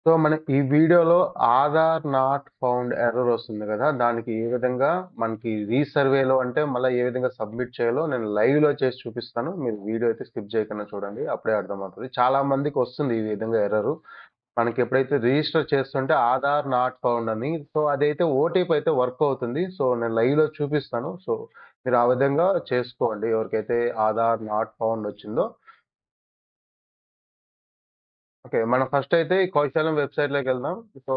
So, మన ఈ వీడియోలో ఆధార్ నాట్ ఫౌండ్ ఎర్రర్ వస్తుంది గదా! దానికి ఏ విధంగా మనకి రీసర్వేలో అంటే మళ్ళా ఏ విధంగా సబ్మిట్ చేయాలో నేను లైవ్‌లో చేసి చూపిస్తాను. మీరు వీడియో అయితే స్కిప్ చేయకుండా చూడండి. అప్పుడే అర్థమవుతది. చాలా మందికొస్తుంది ఈ విధంగా ఎర్రరు. మనకెప్పుడైతే రిజిస్టర్ చేస్తుంటే ఆధార్ నాట్ ఫౌండ్ అని. సో, అదైతే ఓటీపీ అయితే వర్క్ అవుతుంది. సో, నేను లైవ్‌లో చూపిస్తాను. సో, మీరు ఆ విధంగా చేసుకోండి. ఎవరికైతే ఆధార్ నాట్ ఫౌండ్ వచ్చిందో. ఓకే. మనం ఫస్ట్ అయితే ఈ కౌశలం వెబ్‌సైట్‌లోకెళ్దాం. సో,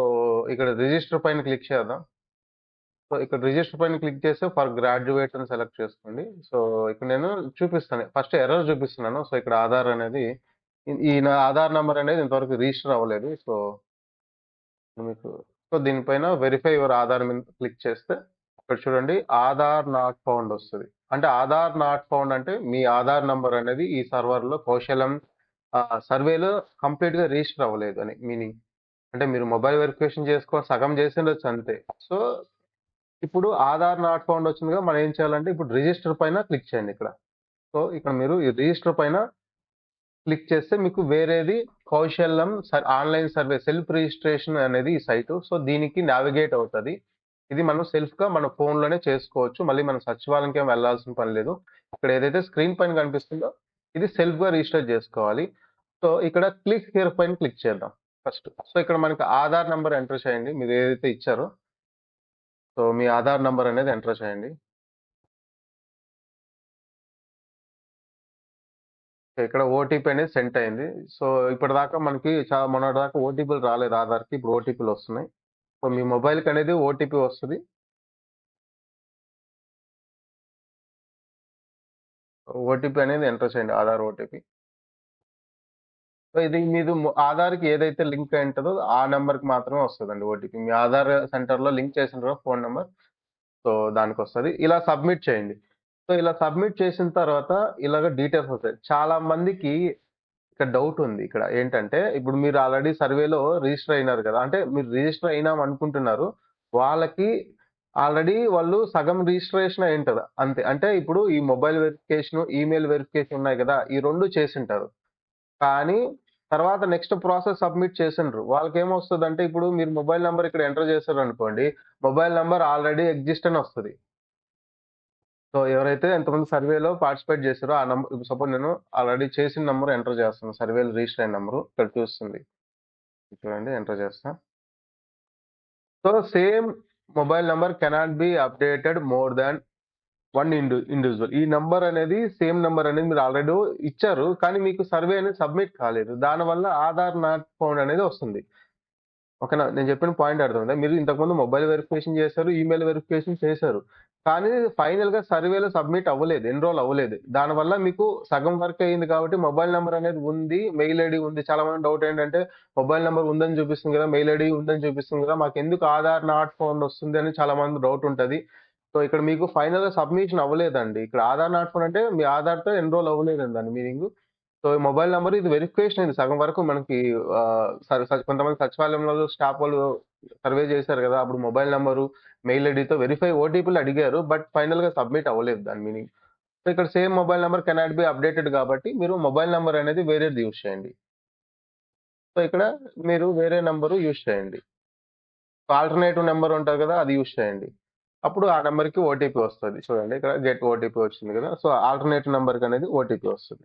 ఇక్కడ రిజిస్టర్ పైన క్లిక్ చేద్దాం. సో, ఇక్కడ రిజిస్టర్ పైన క్లిక్ చేస్తే ఫర్ గ్రాడ్యుయేట్ అని సెలెక్ట్ చేసుకోండి. సో, ఇక్కడ నేను చూపిస్తాను. ఫస్ట్ ఎర్రర్ చూపిస్తున్నాను. సో, ఇక్కడ ఆధార్ అనేది ఈ నా ఆధార్ నంబర్ అనేది ఇంతవరకు రిజిస్టర్ అవ్వలేదు. సో, మీకు సో, దీనిపైన వెరిఫై యువర్ ఆధార్ మీద క్లిక్ చేస్తే ఇక్కడ చూడండి ఆధార్ నాట్ ఫౌండ్ వస్తది. అంటే ఆధార్ నాట్ ఫౌండ్ అంటే మీ ఆధార్ నంబర్ అనేది ఈ సర్వర్‌లో కౌశలం సర్వేలో కంప్లీట్‌గా రిజిస్టర్ అవ్వలేదు అని మీనింగ్. అంటే మీరు మొబైల్ వెరిఫికేషన్ సగం చేసిండొచ్చు అంతే. సో, ఇప్పుడు ఆధార్ నాట్ ఫౌండ్ వచ్చిందిగా మనం ఏం చేయాలంటే ఇప్పుడు రిజిస్టర్ పైన క్లిక్ చేయండి ఇక్కడ. సో, ఇక్కడ మీరు ఈ రిజిస్టర్ పైన క్లిక్ చేస్తే మీకు వేరేది కౌశల్యం ఆన్‌లైన్ సర్వే సెల్ఫ్ రిజిస్ట్రేషన్ అనేది ఈ సైటు. సో, దీనికి నావిగేట్ అవుతది. ఇది మనం సెల్ఫ్‌గా మన ఫోన్‌లోనే చేసుకోవచ్చు. మళ్ళీ మనం సచివాలయంకేం వెళ్ళాల్సిన పని లేదు. ఇక్కడ ఏదైతే స్క్రీన్ పైన కనిపిస్తుందో ఇది సెల్ఫ్‌గా రిజిస్టర్ చేసుకోవాలి. సో, ఇక్కడ క్లిక్ హియర్ పైన క్లిక్ చేద్దాం ఫస్ట్. సో, ఇక్కడ మనకి ఆధార్ నంబర్ ఎంటర్ చేయండి. మీరు ఏదైతే ఇచ్చారో. సో, మీ ఆధార్ నంబర్ అనేది ఎంటర్ చేయండి. ఇక్కడ ఓటీపీ అనేది సెండ్ అయింది. సో, ఇప్పటిదాకా మనకి మొన్నటిదాకా ఓటీపీలు రాలేదు ఆధార్‌కి. ఇప్పుడు ఓటీపీలు వస్తున్నాయి. సో, మీ మొబైల్‌కి అనేది ఓటీపీ వస్తది. ఓటీపీ అనేది ఎంటర్ చేయండి. ఆధార్ ఓటీపీ. సో, ఇది మీది ఆధార్‌కి ఏదైతే లింక్ అయి ఉంటదో ఆ నంబర్‌కి మాత్రమే వస్తదండి ఓటీపీ. మీ ఆధార్ సెంటర్‌లో లింక్ చేసిండ్రో ఫోన్ నంబర్. సో, దానికొస్తది. ఇలా సబ్మిట్ చేయండి. సో, ఇలా సబ్మిట్ చేసిన తర్వాత ఇలాగ డీటెయిల్స్ వస్తాయి. చాలా మందికి ఇక్కడ డౌట్ ఉంది ఇక్కడ. ఏంటంటే, ఇప్పుడు మీరు ఆల్రెడీ సర్వేలో రిజిస్టర్ అయినారు కదా! అంటే మీరు రిజిస్టర్ అయినాం అనుకుంటున్నారు. వాళ్ళకి ఆల్రెడీ వాళ్ళు సగం రిజిస్ట్రేషన్ అయ్యుంటది. అంతే. అంటే ఇప్పుడు ఈ మొబైల్ వెరిఫికేషన్, ఈమెయిల్ వెరిఫికేషన్ ఉన్నాయి కదా! ఈ 2 చేసుంటారు. కానీ తర్వాత నెక్స్ట్ ప్రాసెస్ సబ్మిట్ చేసిండ్రు. వాళ్ళకేమొస్తదంటే ఇప్పుడు మీరు మొబైల్ నంబర్ ఇక్కడ ఎంటర్ చేశారనుకోండి. మొబైల్ నంబర్ ఆల్రెడీ ఎగ్జిస్ట్ అని వస్తది. సో, ఎవరైతే ఎంతమంది సర్వేలో పార్టిసిపేట్ చేసారో ఆ నంబర్ ఇప్పుడు సపోజ్ నేను ఆల్రెడీ చేసిన నంబర్ ఎంటర్ చేస్తున్నాను. సర్వేలో రిజిస్టర్ అయిన నంబరు ఇక్కడ చూస్తుంది. చూడండి ఎంటర్ చేస్తా. So, same mobile number cannot be updated more than 1 individual. ఈ నంబర్ అనేది సేమ్ నంబర్ అనేది మీరు ఆల్రెడీ ఇచ్చారు. కానీ మీకు సర్వే అనేది సబ్మిట్ కాలేదు. దానివల్ల ఆధార్ నాట్ ఫౌండ్ అనేది వస్తుంది. ఓకేనా? నేను చెప్పిన పాయింట్ అర్థమైందా? మీరు ఇంతకుముందు మొబైల్ వెరిఫికేషన్ చేశారు, ఈమెయిల్ వెరిఫికేషన్ చేశారు. కానీ ఫైనల్‌గా సర్వేలో సబ్మిట్ అవ్వలేదు. ఎన్రోల్ అవ్వలేదు. దానివల్ల మీకు సగం వరకే అయింది కాబట్టి మొబైల్ నంబర్ అనేది ఉంది. మెయిల్ ఐడీ ఉంది. చాలా మంది డౌట్ ఏంటంటే మొబైల్ నంబర్ ఉందని చూపిస్తుంది కదా! మెయిల్ ఐడీ ఉందని చూపిస్తుంది కదా! మాకెందుకు ఆధార్ నాట్ ఫౌండ్ వస్తుంది అని చాలా మంది డౌట్ ఉంటది. సో, ఇక్కడ మీకు ఫైనల్‌గా సబ్మిషన్ అవ్వలేదండి. ఇక్కడ ఆధార్ నాట్ ఫౌండ్ అంటే మీ ఆధార్‌తో ఎన్రోల్ అవ్వలేదని దాని మీనింగు. సో, ఈ మొబైల్ నంబర్ ఇది వెరిఫికేషన్ అయింది. సగం వరకు మనకి కొంతమంది సచివాలయంలో స్టాఫ్ వాళ్ళు సర్వే చేశారు గదా! అప్పుడు మొబైల్ నంబరు, మెయిల్ ఐడీతో వెరిఫై ఓటీపీలు అడిగారు. బట్ ఫైనల్‌గా సబ్మిట్ అవ్వలేదు దాని మీనింగ్. సో, ఇక్కడ same mobile number cannot be updated కాబట్టి మీరు మొబైల్ నంబర్ అనేది వేరేది యూజ్ చేయండి. సో, ఇక్కడ మీరు వేరే నంబరు యూజ్ చేయండి. ఆల్టర్‌నేటివ్ నంబర్ ఉంటది గదా! అది యూజ్ చేయండి. అప్పుడు ఆ నంబర్‌కి ఓటీపీ వస్తది. చూడండి ఇక్కడ గెట్ ఓటీపీ వచ్చింది గదా! సో, ఆల్టర్‌నేటివ్ నంబర్‌కనేది ఓటీపీ వస్తది.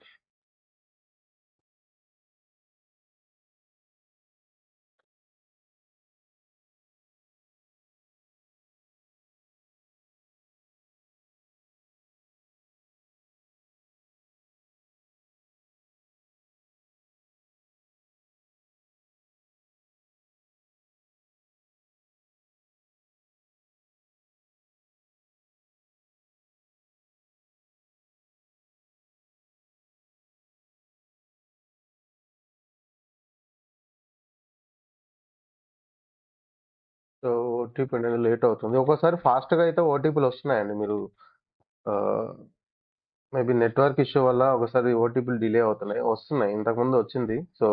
సో, ఓటీపీ అనేది లేట్ అవుతుంది. ఒక్కోసారి ఫాస్ట్‌గా అయితే ఓటీపీలొస్తున్నాయండి. మీరు ఆహ్, మేబీ నెట్వర్క్ ఇష్యూ వల్ల ఒకసారి ఓటీపీలు డిలే అవుతున్నాయి. వస్తున్నాయి. ఇంతకుముందు వచ్చింది. సో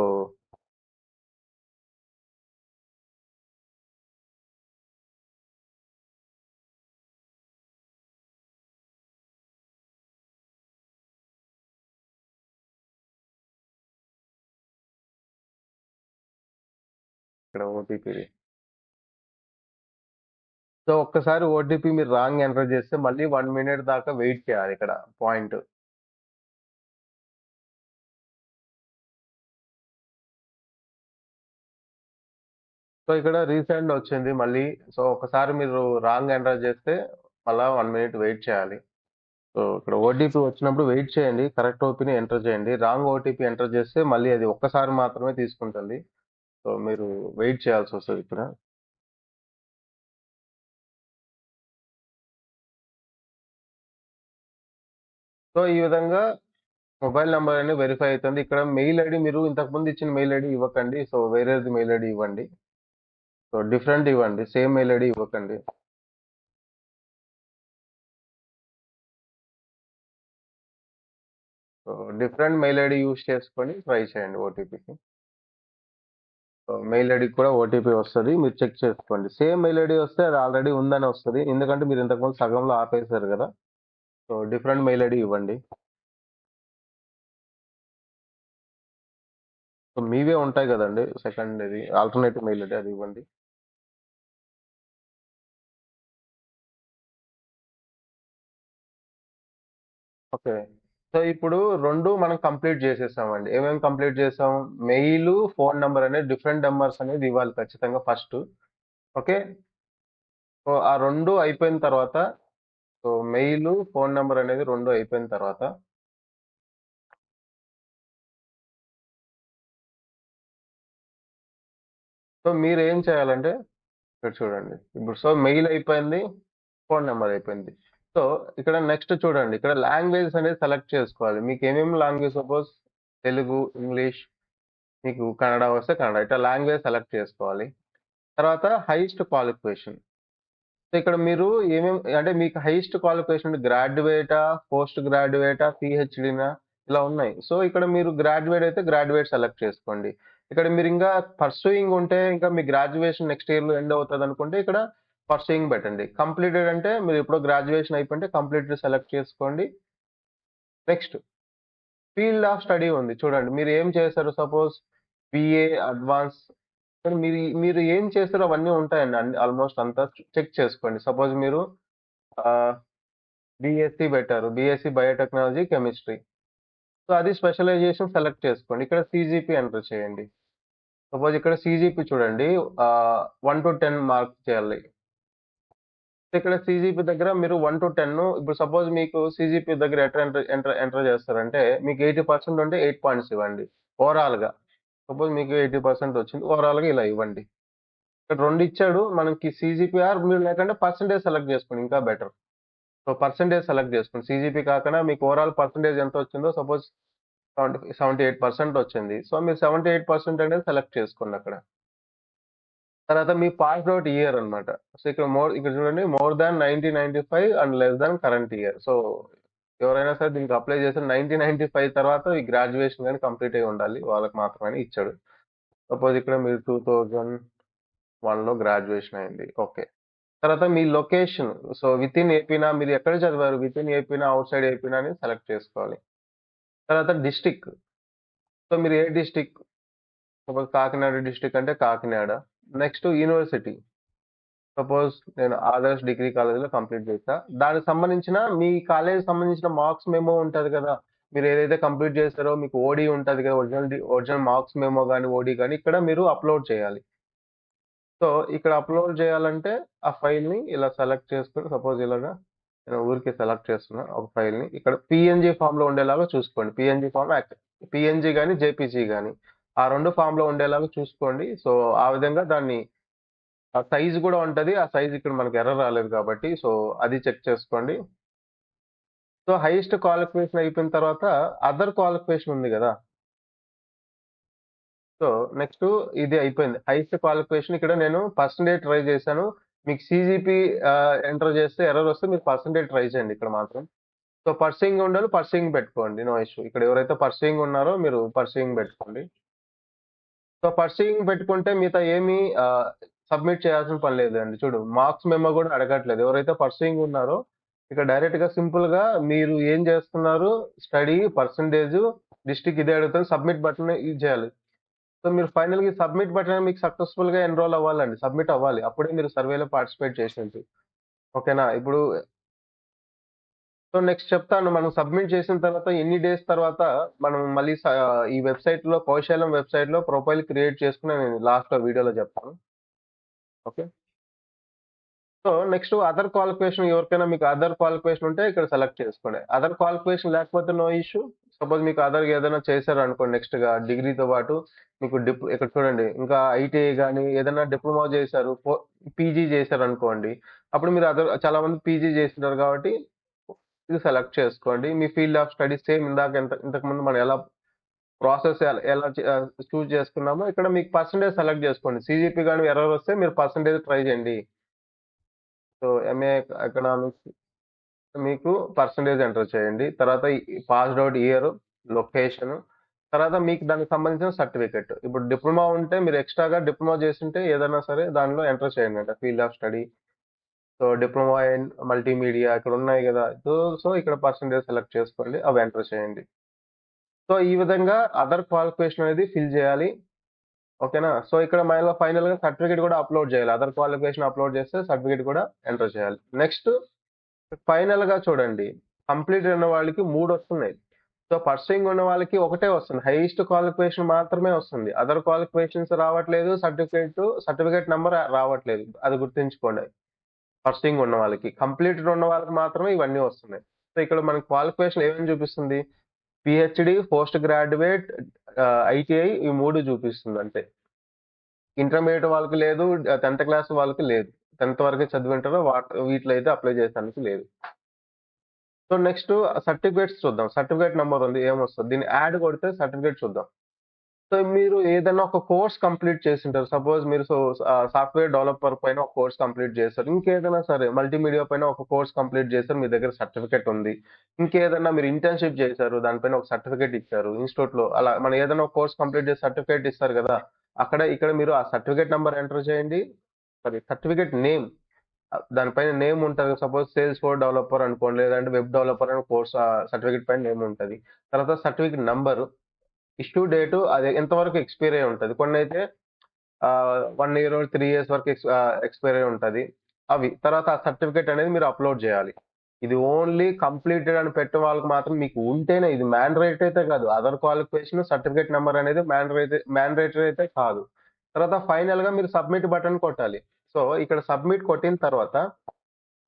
ఇక్కడ ఓటీపీ. సో ఒక్కసారి ఓటీపీ మీరు రాంగ్ ఎంటర్ చేస్తే మళ్ళీ 1 మినిట్ దాకా వెయిట్ చేయాలి ఇక్కడ పాయింట్. సో ఇక్కడ రీసెండ్ వచ్చింది మళ్ళీ. సో ఒకసారి మీరు రాంగ్ ఎంటర్ చేస్తే మళ్ళా 1 మినిట్ వెయిట్ చేయాలి. సో ఇక్కడ ఓటీపీ వచ్చినప్పుడు వెయిట్ చేయండి. కరెక్ట్ ఓటీపీని ఎంటర్ చేయండి. రాంగ్ ఓటీపీ ఎంటర్ చేస్తే మళ్ళీ అది ఒక్కసారి మాత్రమే తీసుకుంటుంది. సో మీరు వెయిట్ చేయాల్సి వస్తది ఇక్కడ. సో ఈ విధంగా మొబైల్ నంబర్ అనేది వెరిఫై అవుతుంది. ఇక్కడ మెయిల్ ఐడి మీరు ఇంతకుముందు ఇచ్చిన మెయిల్ ఐడి ఇవ్వకండి. సో వేరేది మెయిల్ ఐడి ఇవ్వండి. సో డిఫరెంట్ ఇవ్వండి. సేమ్ మెయిల్ ఐడి ఇవ్వకండి. So different mail ID use చేసుకొని ట్రై చేయండి ఓటీపీకి. సో మెయిల్ ఐడి కూడా ఓటీపీ వస్తది. మీరు చెక్ చేసుకోండి. సేమ్ మెయిల్ ఐడి వస్తే అది ఆల్రెడీ ఉందని వస్తది. ఎందుకంటే మీరు ఇంతకుముందు సగంలో ఆపేశారు కదా! సో డిఫరెంట్ మెయిల్ ఐడి ఇవ్వండి. సో మీవే ఉంటాయి కదండీ! సెకండ్ ఇది ఆల్టర్‌నేటివ్ మెయిల్ ఐడి అది ఇవ్వండి. ఓకే. సో ఇప్పుడు 2 మనం కంప్లీట్ చేసేసామండి. ఏమేమి కంప్లీట్ చేసాం? మెయిలు, ఫోను నంబర్ అనేది డిఫరెంట్ నంబర్స్ అనేది ఇవ్వాలి ఖచ్చితంగా ఫస్టు. ఓకే. సో ఆ 2 అయిపోయిన తర్వాత సో మెయిలు, ఫోను నంబర్ అనేది 2 అయిపోయిన తర్వాత సో మీరేం చేయాలంటే ఇక్కడ చూడండి. ఇప్పుడు సో మెయిల్ అయిపోయింది. ఫోను నంబర్ అయిపోయింది. సో ఇక్కడ నెక్స్ట్ చూడండి. ఇక్కడ లాంగ్వేజెస్ అనేది సెలెక్ట్ చేసుకోవాలి. మీకేమేమి లాంగ్వేజ్ సపోజ్ తెలుగు, ఇంగ్లీష్, మీకు కన్నడ వస్తే కన్నడ. ఇట్లా లాంగ్వేజ్ సెలెక్ట్ చేసుకోవాలి. తర్వాత హైయెస్ట్ క్వాలిఫికేషన్. సో ఇక్కడ మీరు అంటే మీకు హైయెస్ట్ క్వాలిఫికేషన్ గ్రాడ్యుయేటా, పోస్ట్ గ్రాడ్యుయేటా, పీహెచ్‌డీనా ఇలా ఉన్నాయి. సో ఇక్కడ మీరు గ్రాడ్యుయేట్ అయితే గ్రాడ్యుయేట్ సెలెక్ట్ చేసుకోండి. ఇక్కడ మీరు ఇంకా పర్సూయింగ్ ఉంటే ఇంకా మీ గ్రాడ్యుయేషన్ నెక్స్ట్ ఇయర్‌లో ఎండ్ అవుతదనుకుంటే ఇక్కడ పర్సూయింగ్ పెట్టండి. కంప్లీటెడ్ అంటే మీరు ఎప్పుడో గ్రాడ్యుయేషన్ అయిపోయింటే కంప్లీటెడ్ సెలెక్ట్ చేసుకోండి. నెక్స్ట్ ఫీల్డ్ ఆఫ్ స్టడీ ఉంది చూడండి. మీరు ఏం చేశారు సపోజ్ బీఏ, అడ్వాన్స్ కానీ మీరు ఏం చేస్తారో అవన్నీ ఉంటాయండి. ఆల్మోస్ట్ అంతా చెక్ చేసుకోండి. సపోజ్ మీరు ఆహ్, బీఎస్సీ పెట్టారు. BSc biotechnology, chemistry. సో అది స్పెషలైజేషన్ సెలెక్ట్ చేసుకోండి. ఇక్కడ సీజీపీ ఎంటర్ చేయండి. సపోజ్ ఇక్కడ సీజీపీ చూడండి 1-10 మార్క్ చేయాలి. ఇక్కడ సీజీపీ దగ్గర మీరు 1-10 ఇప్పుడు సపోజ్ మీకు సీజీపీ దగ్గర ఎట్లా ఎంటర్ చేస్తారంటే మీకు 80% ఉంటే 8 పాయింట్స్ ఇవ్వండి. ఓవరాల్‌గా. సపోజ్ మీకు 80% వచ్చింది. ఓవరాల్‌గా ఇలా ఇవ్వండి. ఇక్కడ 2 ఇచ్చాడు. మనకి సీజీపీఆర్ మీరు లేకంటే పర్సెంటేజ్ సెలెక్ట్ చేసుకోండి ఇంకా బెటర్. సో పర్సెంటేజ్ సెలెక్ట్ చేసుకోండి. సీజీపీ కాకుండా మీకు ఓవరాల్ పర్సెంటేజ్ ఎంత వచ్చిందో సపోజ్ 78% వచ్చింది. సో మీరు 78% అనేది సెలెక్ట్ చేసుకోండి అక్కడ. తర్వాత మీ పాస్డ్ ఔట్ ఇయర్ అన్నమాట. సో ఇక్కడ చూడండి more than 90, 95 and less than current year. So ఎవరైనా సరే దీనికి అప్లై చేసిన 90, 95 తర్వాత ఈ గ్రాడ్యుయేషన్ గాని కంప్లీట్ అయ్యి ఉండాలి. వాళ్ళకి మాత్రమే ఇచ్చాడు. సపోజ్ ఇక్కడ మీరు 2001లో గ్రాడ్యుయేషన్ అయింది. ఓకే. తర్వాత మీ లొకేషన్. సో వితిన్ ఏపీనా మీరు ఎక్కడ చదివారు? వితిన్ ఏపీనా, ఔట్‌సైడ్ ఏపీనా అని సెలెక్ట్ చేసుకోవాలి. తర్వాత డిస్ట్రిక్ట్. సో మీరు ఏ డిస్ట్రిక్ట్? సపోజ్ కాకినాడ డిస్ట్రిక్ట్ అంటే కాకినాడ. Next university. సపోజ్ నేను ఆదర్శ్ డిగ్రీ కాలేజ్‌లో కంప్లీట్ చేశా. దానికి సంబంధించిన మీ కాలేజ్‌కి సంబంధించిన మార్క్స్ మెమో ఉంటది కదా! మీరు ఏదైతే కంప్లీట్ చేశారో మీకు ఓడీ ఉంటది కదా! ఒరిజినల్ మార్క్స్ మెమో గాని, ఓడీ గాని ఇక్కడ మీరు అప్‌లోడ్ చేయాలి. సో ఇక్కడ అప్‌లోడ్ చేయాలంటే ఆ ఫైల్‌ని ఇలా సెలెక్ట్ చేసుకొని సపోజ్ ఇలాగా నేను ఊరికే సెలెక్ట్ చేస్తున్నా ఒక ఫైల్‌ని. ఇక్కడ పీఎన్‌జీ ఫార్మ్‌లో ఉండేలాగా చూసుకోండి. పీఎన్‌జీ గాని, జేపీజీ గాని ఆ 2 ఫార్మ్‌లో ఉండేలాగా చూసుకోండి. సో ఆ విధంగా దాన్ని ఆ సైజ్ కూడా ఉంటది. ఆ సైజ్ ఇక్కడ మనకు ఎర్రర్ రాలేదు కాబట్టి సో అది చెక్ చేసుకోండి. సో హైయెస్ట్ క్వాలిఫికేషన్ అయిపోయిన తర్వాత అదర్ క్వాలిఫికేషన్ ఉంది గదా! సో నెక్స్ట్ ఇది అయిపోయింది. హైయెస్ట్ క్వాలిఫికేషన్ ఇక్కడ నేను పర్సెంటేజ్ ట్రై చేశాను. మీకు సీజీపీ ఎంటర్ చేస్తే ఎర్రర్ వస్తే మీరు పర్సెంటేజ్ ట్రై చేయండి ఇక్కడ మాత్రం. సో పర్సూయింగ్ ఉండాలి. పర్సూయింగ్ పెట్టుకోండి. No issue. ఇక్కడ ఎవరైతే పర్సూయింగ్ ఉన్నారో మీరు పర్సూయింగ్ పెట్టుకోండి. సో పర్సూయింగ్ పెట్టుకుంటే మిగతా ఏమి సబ్మిట్ చేయాల్సిన పని లేదండి. చూడు మార్క్స్ మెమో కూడా అడగట్లేదు. ఎవరైతే పర్సూయింగ్ ఉన్నారో ఇక్కడ డైరెక్ట్‌గా సింపుల్‌గా మీరు ఏం చేస్తున్నారు, స్టడీ, పర్సెంటేజ్, డిస్ట్రిక్ట్ ఇదే అడుగుతుంది. సబ్మిట్ బటన్ ఇది చేయాలి. సో మీరు ఫైనల్‌గా సబ్మిట్ బటన్ మీకు సక్సెస్‌ఫుల్‌గా ఎన్రోల్ అవ్వాలండి. సబ్మిట్ అవ్వాలి. అప్పుడే మీరు సర్వేలో పార్టిసిపేట్ చేసినట్టు. ఓకేనా? ఇప్పుడు సో నెక్స్ట్ చెప్తాను. మనం సబ్మిట్ చేసిన తర్వాత ఎన్ని డేస్ తర్వాత మనం మళ్ళీ ఈ వెబ్‌సైట్‌లో కౌశలం వెబ్‌సైట్‌లో ప్రొఫైల్ క్రియేట్ చేసుకొని నేను లాస్ట్‌లో వీడియోలో చెప్తాను. Okay. So next other qualification ఎవరికైనా మీకు అదర్ క్వాలిఫికేషన్ ఉంటే ఇక్కడ సెలెక్ట్ చేసుకోండి. అదర్ క్వాలిఫికేషన్ లేకపోతే నో ఇష్యూ. సపోజ్ మీకు అదర్ ఏదైనా చేశారనుకోండి నెక్స్ట్‌గా డిగ్రీతో పాటు మీకు ఇక్కడ చూడండి ఇంకా ఐటీఐ గాని ఏదైనా డిప్లొమా చేశారు. పీజీ చేశారనుకోండి. అప్పుడు మీరు చాలా మంది పీజీ చేస్తున్నారు కాబట్టి ఇది సెలెక్ట్ చేసుకోండి. మీ ఫీల్డ్ ఆఫ్ స్టడీ సేమ్ ఇంతకుముందు మనం ఎలా ప్రాసెస్ ఎలా ఎలా చూజ్ చేసుకున్నామో ఇక్కడ మీకు పర్సెంటేజ్ సెలెక్ట్ చేసుకోండి. సీజీపీ గాని ఎర్రర్ వస్తే మీరు పర్సెంటేజ్ ట్రై చేయండి. సో ఎంఏ ఎకనామిక్స్ మీకు పర్సెంటేజ్ ఎంటర్ చేయండి. తర్వాత ఈ పాస్డ్ ఔట్ ఇయర్, లొకేషన్, తర్వాత మీకు దానికి సంబంధించిన సర్టిఫికేట్. ఇప్పుడు డిప్లొమా ఉంటే మీరు ఎక్స్‌ట్రాగా డిప్లొమా చేసుంటే ఏదైనా సరే దానిలో ఎంటర్ చేయండి. Field of study. So diploma in multimedia ఇక్కడ ఉన్నాయి గదా! సో ఇక్కడ పర్సెంటేజ్ సెలెక్ట్ చేసుకోండి. అవి ఎంటర్ చేయండి. సో ఈ విధంగా అదర్ క్వాలిఫికేషన్ అనేది ఫిల్ చేయాలి. ఓకేనా? సో ఇక్కడ మళ్ళా ఫైనల్‌గా సర్టిఫికేట్ కూడా అప్‌లోడ్ చేయాలి. అదర్ క్వాలిఫికేషన్ అప్‌లోడ్ చేస్తే సర్టిఫికేట్ కూడా ఎంటర్ చేయాలి. నెక్స్ట్ ఫైనల్‌గా చూడండి. కంప్లీటెడ్ ఉన్న వాళ్ళకి 3 వస్తున్నాయి. సో పర్సూయింగ్ ఉన్న వాళ్ళకి ఒకటే వస్తుంది. హైయెస్ట్ క్వాలిఫికేషన్ మాత్రమే వస్తుంది. అదర్ క్వాలిఫికేషన్స్ రావట్లేదు. సర్టిఫికేట్ నంబర్ రావట్లేదు. అది గుర్తుంచుకోండి. పర్సూయింగ్ ఉన్న వాళ్ళకి. కంప్లీటెడ్ ఉన్న వాళ్ళకి మాత్రమే ఇవన్నీ వస్తున్నాయి. సో ఇక్కడ మనకి క్వాలిఫికేషన్ ఏమేమి చూపిస్తుంది? పీహెచ్‌డీ, పోస్ట్ గ్రాడ్యుయేట్, ఐటీఐ ఈ 3 చూపిస్తుంది అంతే. ఇంటర్మీడియేట్ వాళ్ళకి లేదు. 10థ్ క్లాస్ వాళ్ళకి లేదు. 10థ్ వరకే చదివుంటారో వీటిలో అయితే అప్లై చేసేదానికి లేదు. సో నెక్స్ట్ సర్టిఫికేట్స్ చూద్దాం. సర్టిఫికేట్ నంబర్ ఉంది. ఏమొస్తది? దీన్ని యాడ్ కొడితే సర్టిఫికేట్ చూద్దాం. సో మీరు ఏదైనా ఒక కోర్స్ కంప్లీట్ చేసుంటారు. సపోజ్ మీరు సాఫ్ట్‌వేర్ డెవలపర్ పైన ఒక కోర్స్ కంప్లీట్ చేశారు. ఇంకేదైనా సరే మల్టీమీడియా పైన ఒక కోర్స్ కంప్లీట్ చేశారు. మీ దగ్గర సర్టిఫికేట్ ఉంది. ఇంకేదన్నా మీరు ఇంటర్న్‌షిప్ చేశారు. దానిపైన ఒక సర్టిఫికేట్ ఇచ్చారు ఇన్‌స్టిట్యూట్‌లో. అలా మనం ఏదైనా ఒక కోర్స్ కంప్లీట్ చేసి సర్టిఫికేట్ ఇస్తారు కదా! ఇక్కడ మీరు ఆ సర్టిఫికేట్ నంబర్ ఎంటర్ చేయండి. Certificate name. దానిపైన నేమ్ ఉంటది. సపోజ్ సేల్స్ ఫోర్స్ డెవలపర్ అనుకోండి. లేదంటే వెబ్ డెవలపర్ అని కోర్స్ సర్టిఫికేట్ పైన నేమ్ ఉంటది. తర్వాత సర్టిఫికేట్ నంబరు, ఇష్యూ డేటు అది ఎంతవరకు ఎక్స్‌పైర్ అయ్యి ఉంటది. కొన్నైతే 1 ఇయర్, 3 ఇయర్స్ వరకు ఎక్స్‌పైర్ అయ్యి ఉంటది. తర్వాత ఆ సర్టిఫికేట్ అనేది మీరు అప్‌లోడ్ చేయాలి. ఇది ఓన్లీ కంప్లీటెడ్ అని పెట్టే వాళ్ళకి మాత్రం మీకు ఉంటేనే ఇది మ్యాండేటరీ అయితే కాదు. అదర్ క్వాలిఫికేషన్ సర్టిఫికేట్ నంబర్ అనేది మ్యాండేటరీ అయితే కాదు. తర్వాత ఫైనల్‌గా మీరు సబ్మిట్ బటన్ కొట్టాలి. సో ఇక్కడ సబ్మిట్ కొట్టిన తర్వాత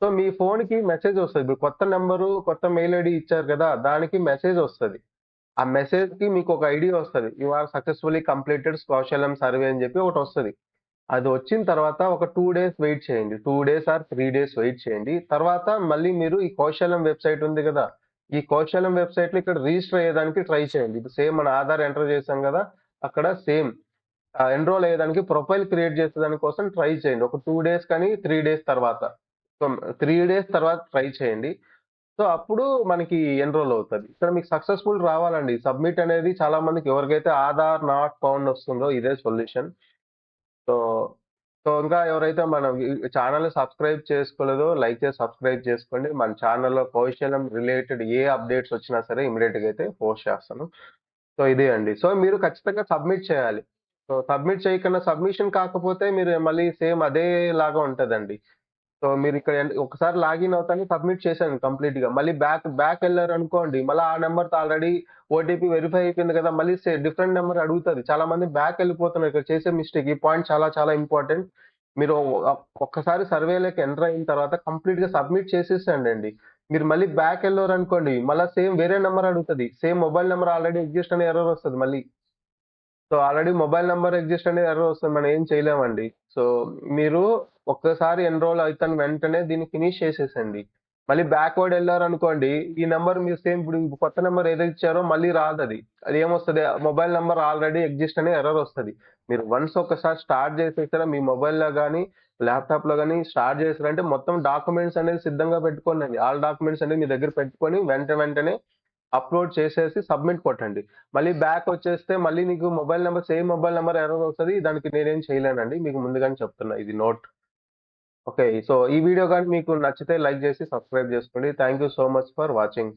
సో మీ ఫోన్‌కి మెసేజ్ వస్తది. ఇప్పుడు కొత్త నంబరు, కొత్త మెయిల్ ఐడీ ఇచ్చారు కదా! దానికి మెసేజ్ వస్తది. ఆ మెసేజ్‌కి మీకొక ఐడీ వస్తది. You are successfully completed Kaushalam survey అని చెప్పి ఒకటొస్తది. అది వచ్చిన తర్వాత ఒక 2 డేస్ వెయిట్ చేయండి. 2 డేస్ ఆర్ 3 డేస్ వెయిట్ చేయండి. తర్వాత మళ్ళీ మీరు ఈ కౌశలం వెబ్‌సైట్ ఉంది గదా! ఈ కౌశలం వెబ్‌సైట్‌లో ఇక్కడ రిజిస్టర్ అయ్యేదానికి ట్రై చేయండి. ఇప్పుడు సేమ్ మన ఆధార్ ఎంటర్ చేసాం గదా! అక్కడ సేమ్ ఎన్రోల్ అయ్యేదానికి ప్రొఫైల్ క్రియేట్ చేసేదాని కోసం ట్రై చేయండి. ఒక 2 డేస్ కానీ 3 డేస్ తర్వాత. సో 3 డేస్ తర్వాత ట్రై చేయండి. సో అప్పుడు మనకి ఎన్రోల్ అవుతది. ఇక్కడ మీకు సక్సెస్‌ఫుల్ రావాలండి. సబ్మిట్ అనేది చాలా మందికి ఎవరికైతే ఆధార్ నాట్ ఫౌండ్ వస్తుందో ఇదే సొల్యూషన్. సో, ఇంకా ఎవరైతే మన ఛానెల్‌ని సబ్స్క్రైబ్ చేసుకోలేదో లైక్ చేసి సబ్స్క్రైబ్ చేసుకోండి. మన ఛానెల్‌లో కౌశలం రిలేటెడ్ ఏ అప్డేట్స్ వచ్చినా సరే ఇమ్మీడియేట్‌గా అయితే పోస్ట్ చేస్తాను. సో ఇదే అండి. సో మీరు ఖచ్చితంగా సబ్మిట్ చేయాలి. సో సబ్మిట్ చేయకుండా సబ్మిషన్ కాకపోతే మీరు మళ్ళీ సేమ్ అదే లాగా ఉంటదండి. సో మీరిక్కడ ఒకసారి లాగిన్ అవుతానే సబ్మిట్ చేశాను కంప్లీట్‌గా. మళ్ళీ బ్యాకెళ్లారనుకోండి, మళ్ళా ఆ నంబర్‌తో ఆల్రెడీ ఓటీపీ వెరిఫై అయిపోయింది కదా! మళ్ళీ డిఫరెంట్ నంబర్ అడుగుతది. చాలా మంది బ్యాకెళ్ళిపోతున్నారు. ఇక్కడ చేసే మిస్టేక్. ఈ పాయింట్ చాలా చాలా ఇంపార్టెంట్. మీరు ఒక్కసారి సర్వేలోకి ఎంటర్ అయిన తర్వాత కంప్లీట్‌గా సబ్మిట్ చేసేసేయండండి. మీరు మళ్ళీ బ్యాకెళ్లారనుకోండి, మళ్ళా సేమ్ వేరే నంబర్ అడుగుతది. Same mobile number already exist అనే ఎర్రర్ వస్తది మళ్ళీ. So, already mobile number exist అనే ఎర్రర్ వస్తది. మనం ఏం చేయలేమండి. సో, మీరు ఒక్కసారి ఎన్రోల్ అయితేన వెంటనే దీన్ని ఫినిష్ చేసేసండి. మళ్ళీ బ్యాక్‌వర్డ్ ఎళ్లారనుకోండి, ఈ నంబర్ మీరు సేమ్ ఇప్పుడు కొత్త నంబర్ ఏదైతే ఇచ్చారో మళ్ళీ రాదది. అదేమొస్తది మొబైల్ నంబర్ ఆల్రెడీ ఎగ్జిస్ట్ అనే ఎర్రర్ వస్తది. మీరు వన్స్ ఒకసారి స్టార్ట్ చేసేసారా మీ మొబైల్‌లో గాని, ల్యాప్‌టాప్‌లో గాని స్టార్ట్ చేసారంటే మొత్తం డాక్యుమెంట్స్ అనేది సిద్ధంగా పెట్టుకోండి. ఆల్ డాక్యుమెంట్స్ అనేవి మీ దగ్గర పెట్టుకొని వెంటనే అప్‌లోడ్ చేసేసి సబ్మిట్ కొట్టండి. మళ్ళీ బ్యాకొచ్చేస్తే మళ్ళీ నీకు సేమ్ మొబైల్ నంబర్ ఎర్రర్ వస్తది. దానికి నేనేం చేయలేనండి. మీకు ముందుగానే చెప్తున్నా ఇది నోట్. ఓకే. సో ఈ వీడియో గాని మీకు నచ్చితే లైక్ చేసి సబ్స్క్రైబ్ చేసుకోండి. Thank you so much for watching.